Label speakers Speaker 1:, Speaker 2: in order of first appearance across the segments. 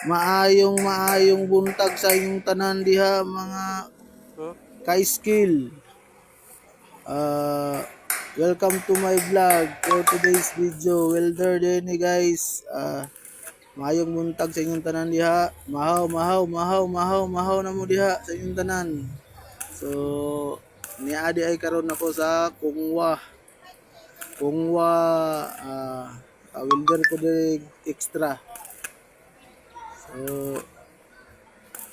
Speaker 1: maayong buntag sa inyong tanan diha mga ka-skill. Welcome to my vlog for today's video. Welder din guys. Maayong buntag sa inyong tanan diha. Mahaw na mo diha sa inyong tanan. So niadi ay karon ako sa Kungwa. Welder ko din extra. So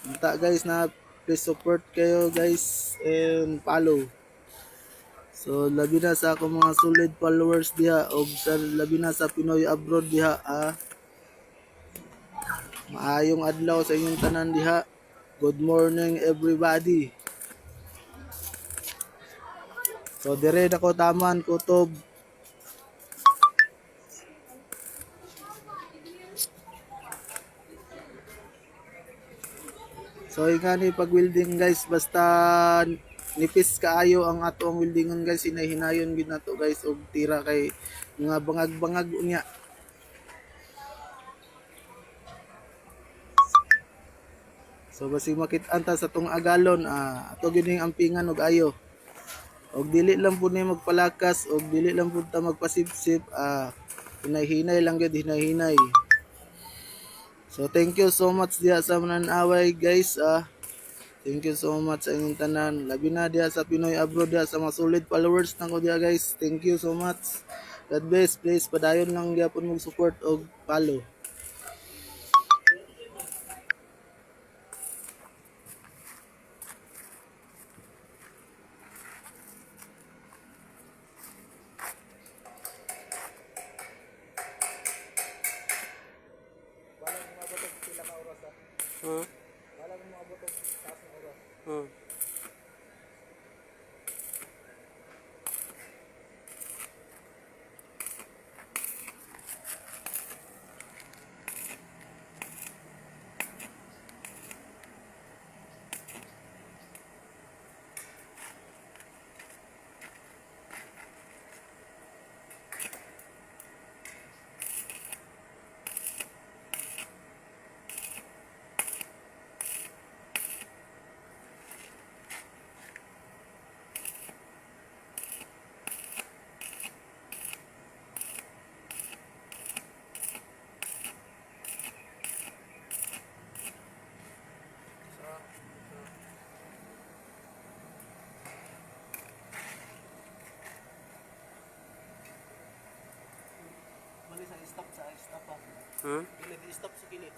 Speaker 1: Unta guys na please support kayo guys and follow. So labi na sa akong mga solid followers diha o sa labi na sa Pinoy abroad diha. Maayong adlaw sa inyong tanan diha. Good morning everybody. So dire na ko taman kutob. So ingani pag welding guys basta nipis kaayo ang ato ang weldingon guys, hinay-hinayon gid nato guys og tira kay mga bangag-bangag unya. So basig makit-an ta sa tong agalon, ato gid ning ampingan og ayo. Og dili lang pud ni magpalakas og dili lang pud ta magpasipsip, hinay-hinay lang gid, hinay-hinay. So thank you so much diha sa mananaway guys. Thank you so much sa inyong tanan. Labi na diha sa Pinoy abroad diha sa mga solid followers nako diha guys. Thank you so much. God bless. Please padayon lang gyapon mong support og follow. Stop sa stop pa. Kilid stop sa kilid.